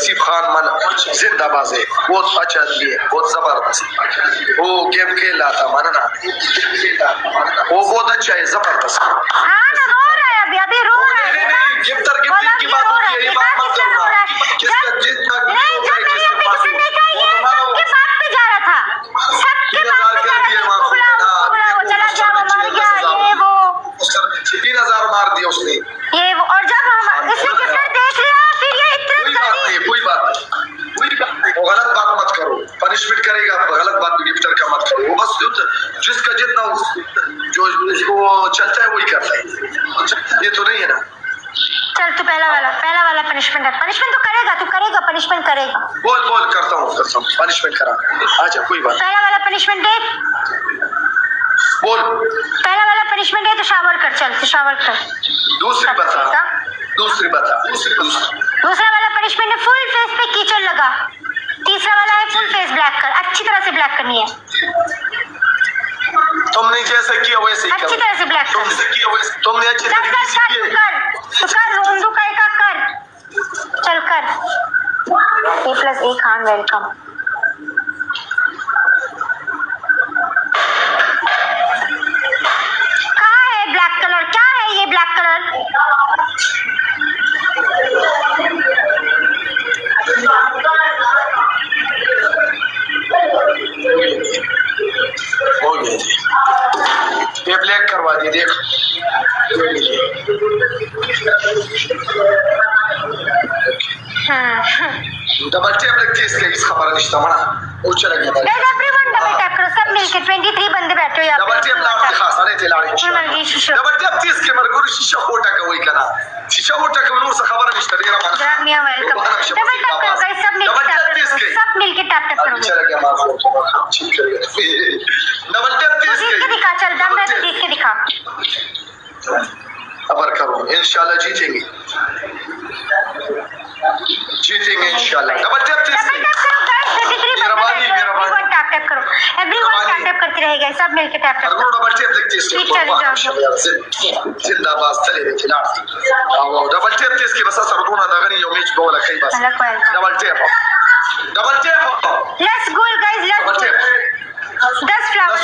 नसीब खान मन जिंदाबाद है, बहुत अच्छा आदमी है, बहुत जबरदस्त। वो गेम खेल रहा था माना ना, वो बहुत अच्छा है, जबरदस्त। हाँ ना, रो रहा है अभी, अभी रो रहा है। नहीं गिफ्टर गिफ्टिंग की बात होती है, ये बात मत करना। किसका जितना नहीं, जब मैंने अभी किसी ने कहा ये सबके बात पे जा रहा था, सबके बात पे जा रहा था, वो चला गया, वो मर गया, ये वो 3000 मार दिया उसने, ये वो। और जब हम इसने गिफ्टर देख लिया फिर ये इतना कोई बात नहीं, वो गलत बात मत करो, पनिशमेंट करेगा, गलत बात गिफ्टर का मत करो। वो बस जिसका जितना जो वो चलता है वही करता है, ये तो नहीं है ना। चल तू पहला वाला पनिशमेंट है, पनिशमेंट तो करेगा, तू करेगा, पनिशमेंट करेगा। बोल करता हूँ पनिशमेंट करा, आजा कोई बात। पहला वाला पनिशमेंट दे, बोल। पहला वाला पनिशमेंट है तो शावर कर, चल तू शावर कर। दूसरा वाला पनिशमेंट है फुल फेस पे कीचड़ लगा। तीसरा वाला है फुल फेस ब्लैक कर, अच्छी तरह से ब्लैक करनी है। तुमने जैसे किया वैसे ही अच्छी तरह से ब्लैक कर, तुमने अच्छी तरीके से किया। कर रोंदू का चल कर। A+A Khan welcome. कहाँ है ब्लैक कलर, क्या है ये ब्लैक कलर? हो गया जी, ये ब्लैक करवा दी, देख डबल टैप लगती है इसके, इस खबर रिश्ता मना वो चला गया। एवरीवन डबल टैप करो, सब मिलके 23 बंदे बैठे हो यहाँ पे। डबल टैप लाओ, खास अरे ते लाड़ी डबल टैप तीस के मरगुर शीशा फोटा का वही करा, शीशा फोटा का नूर से खबर रिश्ता दे रहा जरा मियां वेलकम। डबल टैप करो गाइस, सब मिलके टैप करो, सब मिलके टैप करो। चला गया माफ ठीक कर गया। डबल टैप तीस के दिखा, चल दम है तो देख के दिखा। खबर करो, इंशाल्लाह जीतेंगे इंशाल्लाह। डबल टैप तीस टैप करो, एवरीवन टैप करते रहेगा, सब मिलके टैप करो। डबल टैप लगती है इसके, जिंदाबाद चले रे खिलाड़ी। आओ डबल टैप तीस की बस सरदूना नगनी योमिच बोला खई बस। Double tap let's go guys, let's go. 10 flowers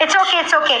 It's okay.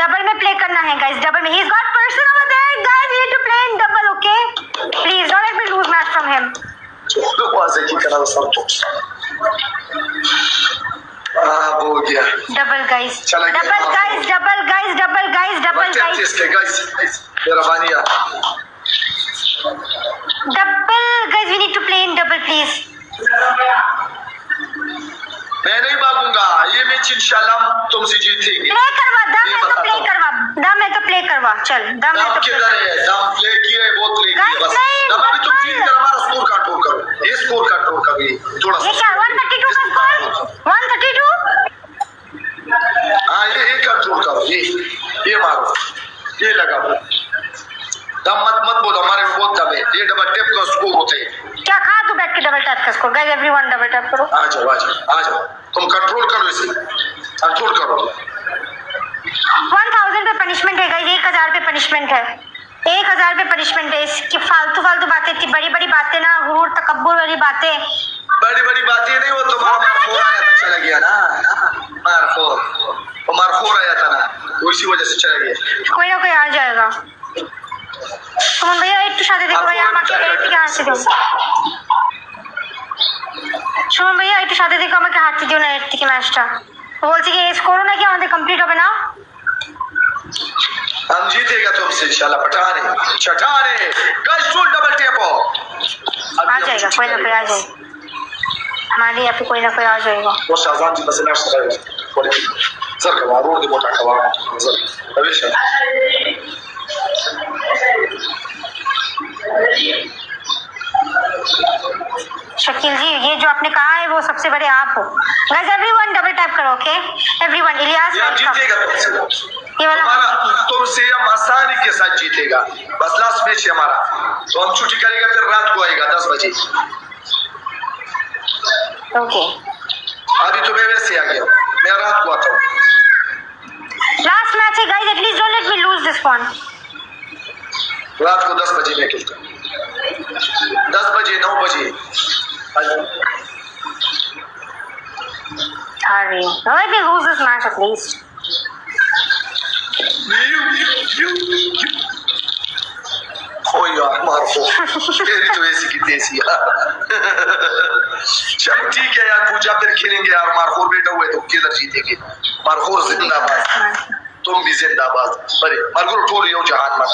Double में प्ले करना है गाइस, डबल में। He's got person over there guys, we need to play in double, okay? Please don't let me lose match from him. Look what they keep another something. हो गया double guys, double guys मेरा बानिया double guys, we need to play in double please। मैं नहीं भागूंगा, ये match इंशाल्लाह तुमसे जीतेंगे। Play करवा, दम है तो प्ले करवा, चल दम है तो किधर है? दम प्ले किया है, बहुत प्ले किया बस। दम अभी तुम जीत कर हमारा स्कोर कार्ड टोल करो, ये स्कोर कार्ड टोल का भी थोड़ा सा। ये क्या 132 का स्कोर? 132? हाँ ये कंट्रोल करो, ये मारो, ये लगाओ। दम मत बोलो, हमारे में बहुत दम है। ये डबल टैप का स्कोर होता है। क्या खा तू बैठ के डबल टैप का score? Guys everyone double tap करो। आ जाओ तुम कंट्रोल करो इसे, कंट्रोल करो। 1000 पे पनिशमेंट है गाइस, 1000 पे पनिशमेंट है, 1000 पे पनिशमेंट है। इसकी फालतू बातें थी, बड़ी बातें ना, गुरूर तकब्बुर वाली बातें, बड़ी बातें नहीं। वो तुम्हारा मारखोर आया था, चला गया ना मारखोर आया था ना, उसी वजह से चला गया। कोई ना कोई आ जाएगा। तुम भैया एक तो शादी देखो भैया, আমাকে একটু হাঁটতে দিও। শুনুন ভাইয়া একটু সাথে দেখো, আমাকে হাঁটতে দিও না এর থেকে ম্যাচটা। বলছি কি স্কোরও নাকি আমাদের কমপ্লিট হবে না। हम जीतेगा तुमसे इंशाल्लाह। पठाने गाइस फुल डबल टैप हो, आ जाएगा, कोई ना कोई आ जाएगा हमारे यहाँ पे, कोई ना कोई आ जाएगा। वो शाहजान जी बस नफ्स रहेगा सर का रोड दे मोटा का सर हमेशा शकील जी, ये जो आपने कहा है वो सबसे बड़े आप हो। गाइस एवरीवन डबल टैप करो, ओके एवरीवन। इलियास जीतेगा तुमसे। तुम्हारा तुमसे हम आसानी के साथ जीतेगा। बस लास्ट मैच है हमारा, तो हम छुट्टी करेगा, फिर रात को आएगा 10 बजे। ओके, अभी तो मैं वैसे आ गया, मैं रात को आता हूँ। लास्ट मैच है guys, at least don't let me lose this one. रात को 10 बजे मैं खेलता हूँ, 10 बजे 9 बजे। Hurry, don't let me lose this match at least. ओ यार मारो, तेरी तो ऐसी की तैसी यार। चल ठीक है यार, पूजा फिर खेलेंगे यार। मारखोर बेटा हुए तो किधर जीतेंगे। मारखोर जिंदाबाद, तुम भी जिंदाबाद। बड़े मारखोर ठोर यो जहान मत।